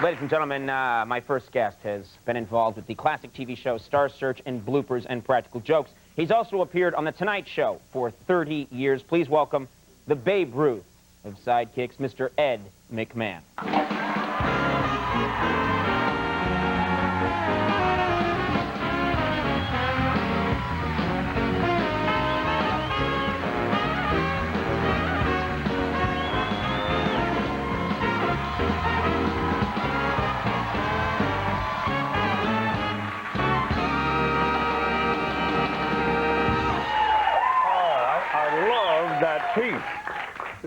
Ladies and gentlemen, my first guest has been involved with the classic TV show Star Search and Bloopers and Practical Jokes. He's also appeared on The Tonight Show for 30 years. Please welcome the Babe Ruth of sidekicks, Mr. Ed McMahon. That piece.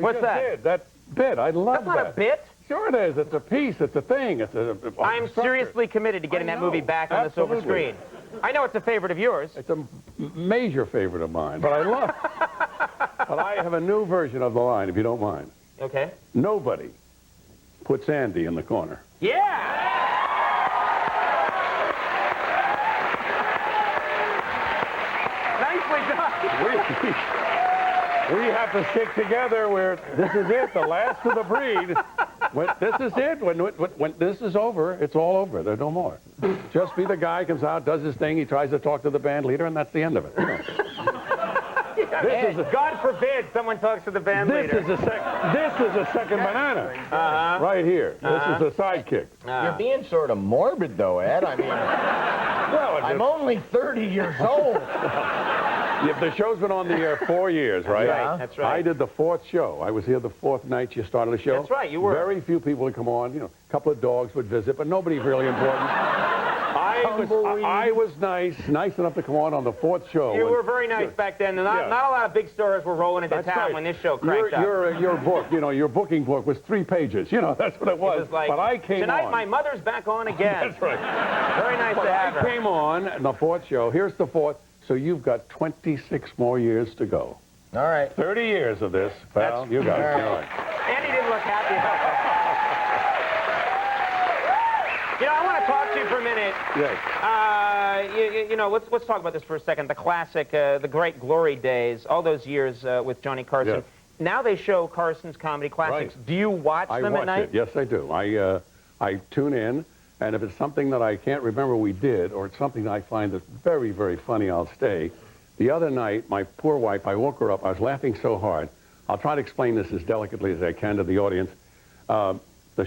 What's that? That bit. I love that. That's not a bit. Sure it is. It's a piece. It's a thing. It's a I'm seriously committed to getting that movie back on the silver screen. I know it's a favorite of yours. It's a major favorite of mine, but I love it. But I have a new version of the line, if you don't mind. Okay. Nobody puts Andy in the corner. Yeah! Nicely done. We have to stick together where this is it, the last of the breed. This is it. When this is over, it's all over. There's no more. Just be the guy, comes out, does his thing, he tries to talk to the band leader, and that's the end of it. You know. God forbid someone talks to the band leader. This is a second banana. Right here. This is the sidekick. You're being sort of morbid, though, Ed. I mean, well, I'm only 30 years old. The show's been on the air 4 years, right? That's right. I did the 4th show. I was here the 4th night you started the show. That's right, you were. Very few people would come on. You know, a couple of dogs would visit, but nobody really important. I was nice enough to come on the 4th show. You were very nice back then. Not a lot of big stars were rolling into town when this show cranked up. Your book, you know, your booking book was 3 pages. You know, that's what it was. It was like, but I came tonight on. my mother's back on again. That's right. Very nice to have her. I came on the 4th show. Here's the 4th. So you've got 26 more years to go. All right. 30 years of this, pal. You got it. All right. Andy didn't look happy about that. You know, I want to talk to you for a minute. Yes. You know, let's talk about this for a second. The classic, the great glory days, all those years with Johnny Carson. Yes. Now they show Carson's comedy classics. Right. Do you watch them at night? I watch it. Yes, I do. I tune in. And if it's something that I can't remember we did, or it's something that I find that's very, very funny, I'll stay. The other night, my poor wife, I woke her up. I was laughing so hard. I'll try to explain this as delicately as I can to the audience. The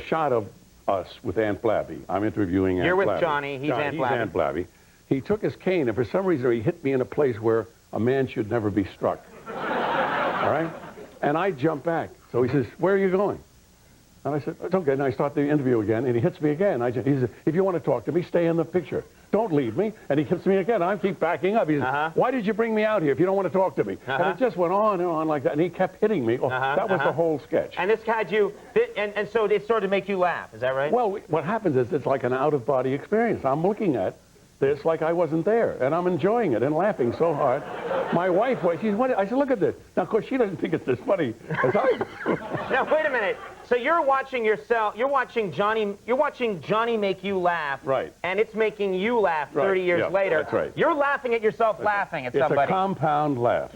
shot of us with Aunt Blabby. I'm interviewing Aunt Blabby. You're with Johnny. He's Aunt Blabby. He's Aunt Blabby. He took his cane, and for some reason, he hit me in a place where a man should never be struck. All right? And I jumped back. So he says, "Where are you going?" And I said, "It's okay." And I start the interview again, and he hits me again. He says, "If you want to talk to me, stay in the picture. Don't leave me." And he hits me again. I keep backing up. He says, "Why did you bring me out here if you don't want to talk to me?" And it just went on and on like that. And he kept hitting me. That was the whole sketch. And this had you, and so it started to make you laugh. Is that right? Well, what happens is it's like an out-of-body experience. I'm looking at this like I wasn't there, and I'm enjoying it and laughing so hard. My wife, I said, "Look at this." Now, of course, she doesn't think it's as funny as I do. Now, wait a minute. So you're watching yourself, you're watching Johnny make you laugh. Right. And it's making you laugh 30 years later. That's right. You're laughing at yourself laughing at somebody. It's a compound laugh.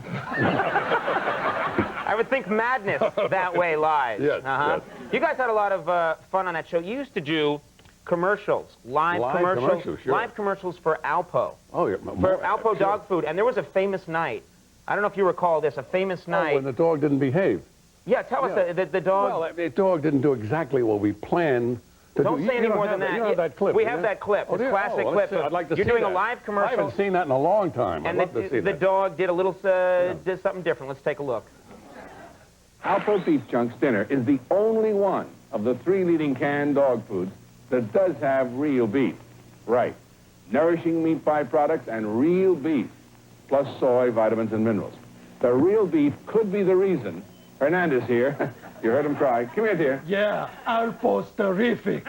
I would think madness that way lies. Yes, yes. You guys had a lot of fun on that show. You used to do commercials, live commercials, sure. live commercials for Alpo. Oh, yeah. For Alpo dog food. And there was a famous night. I don't know if you recall this, a famous night. When the dog didn't behave. Yeah, tell us the dog. Well, the dog didn't do exactly what we planned to do. Don't say any more than that. You have that clip. We have that clip. It's classic clip. I'd like to see You're doing that. a live commercial. I haven't seen that in a long time. I'd love to see that. The dog did a little, did something different. Let's take a look. Alpo Beef Chunks Dinner is the only one of the 3 leading canned dog foods that does have real beef. Right. Nourishing meat byproducts and real beef, plus soy, vitamins, and minerals. The real beef could be the reason. Hernandez here. You heard him cry. Come here, dear. Yeah, Alpo's terrific.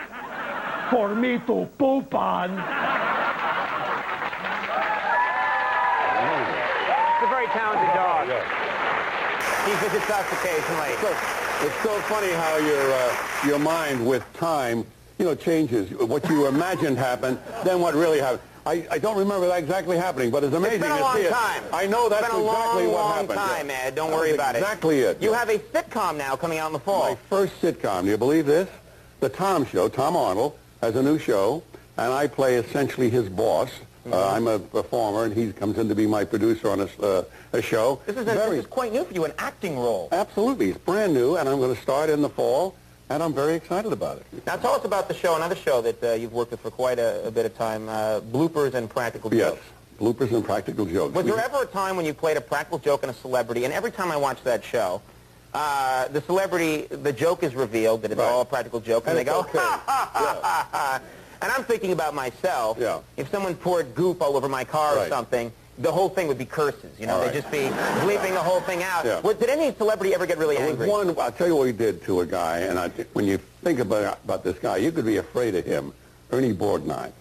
For me to poop on. It's a very talented dog. He visits us occasionally. It's so funny how your mind with time, changes. What you imagined happened, then what really happened. I don't remember that exactly happening, but it's amazing to see it. It's been a long time. I know that's exactly what happened. It's been a long time, Ed. Don't worry about it. Exactly it. You have a sitcom now coming out in the fall. My first sitcom. Do you believe this? the Tom Show. Tom Arnold has a new show, and I play essentially his boss. I'm a performer, and he comes in to be my producer on a show. This is quite new for you, an acting role. Absolutely. It's brand new, and I'm going to start in the fall, and I'm very excited about it. Now tell us about the show, another show that you've worked with for quite a bit of time, Bloopers and Practical Jokes. Yes, Bloopers and Practical Jokes. Was there ever a time when you played a practical joke on a celebrity, and every time I watch that show, the celebrity, the joke is revealed, that it's all a practical joke, and they go, okay. ha, ha, ha, ha, ha. And I'm thinking about myself, if someone poured goop all over my car or something, the whole thing would be curses, you know, they'd just be bleeping the whole thing out. Did any celebrity ever get really angry? I'll tell you what he did to a guy, and when you think about this guy, you could be afraid of him, Ernie Borgnine.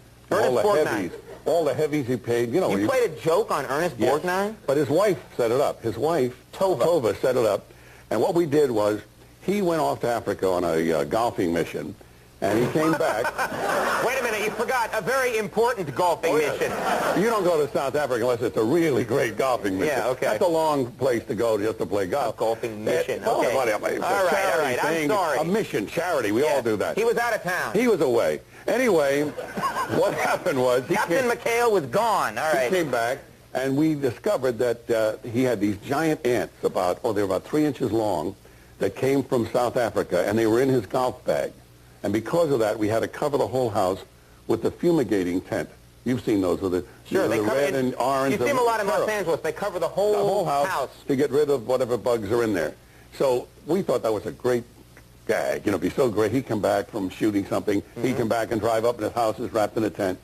All the heavies he paid, you know. You played a joke on Ernest Borgnine? But his wife set it up. His wife, Tova, set it up. And what we did was, he went off to Africa on a golfing mission, and he came back. Wait a minute, you forgot a very important golfing mission. You don't go to South Africa unless it's a really great golfing mission. Yeah, okay. That's a long place to go just to play golf. A golfing mission, All okay. right, I'm sorry. A mission, charity, we all do that. He was out of town. He was away. Anyway, what happened was... Captain McHale was gone, all right. He came back, and we discovered that he had these giant ants, they were about 3 inches long, that came from South Africa, and they were in his golf bag. And because of that, we had to cover the whole house with the fumigating tent. You've seen those with the, sure, the red and orange. You see them a lot in Los Angeles. They cover the whole house to get rid of whatever bugs are in there. So we thought that was a great gag. You know, it'd be so great. He'd come back from shooting something. He'd come back and drive up, and his house is wrapped in a tent.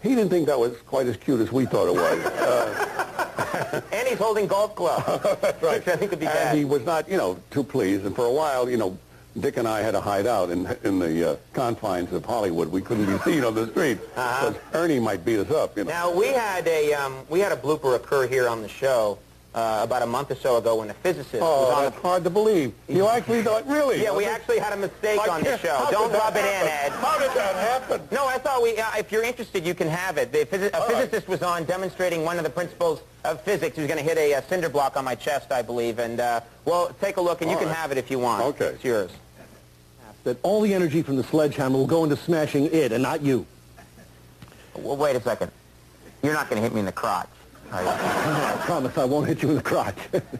He didn't think that was quite as cute as we thought it was. And he's holding golf clubs. That's right. Which I think would be bad. And he was not, you know, too pleased. And for a while, you know, Dick and I had to hide out in the confines of Hollywood. We couldn't be seen on the street because Ernie might beat us up. You know. Now we had a blooper occur here on the show about a month or so ago when a physicist was on. That's hard to believe. You actually thought, really? Yeah, we actually had a mistake on the show. Don't rub it in, Ed. How did that happen? No, I thought if you're interested, you can have it. A physicist was on demonstrating one of the principles of physics. He was going to hit a cinder block on my chest, I believe. And, well, take a look, and you can have it if you want. Okay. It's yours. That all the energy from the sledgehammer will go into smashing it and not you. Well, wait a second. You're not going to hit me in the crotch, are you? I promise I won't hit you in the crotch. That's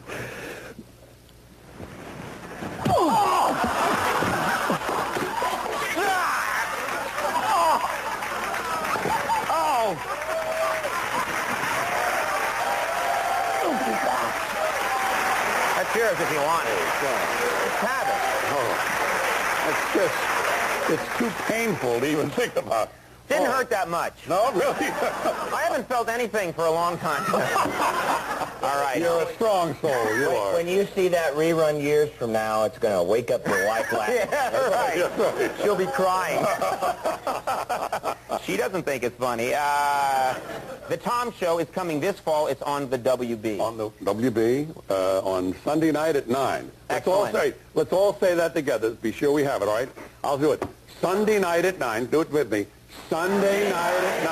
yours if you want it. Just have it. It's too painful to even think about. Didn't hurt that much. No, really? I haven't felt anything for a long time. All right. You're a strong soul, you are. When you see that rerun years from now, it's going to wake up your wife laughing. Yeah, right. That's right. She'll be crying. She doesn't think it's funny. The Tom Show is coming this fall. It's on the WB. On the WB, on Sunday night at 9. Excellent. Let's all say that together. Be sure we have it, all right? I'll do it. Sunday night at 9. Do it with me. Sunday night at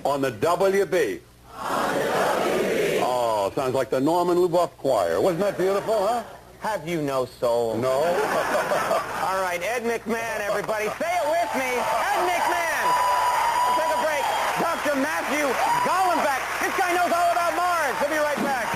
9 on the WB. On the WB. Oh, sounds like the Norman Luboff Choir. Wasn't that beautiful, huh? Have you no soul? No. All right, Ed McMahon, everybody. Say it with me. Ed McMahon. We'll take a break. Dr. Matthew Gollenbeck. This guy knows all about Mars. We'll be right back.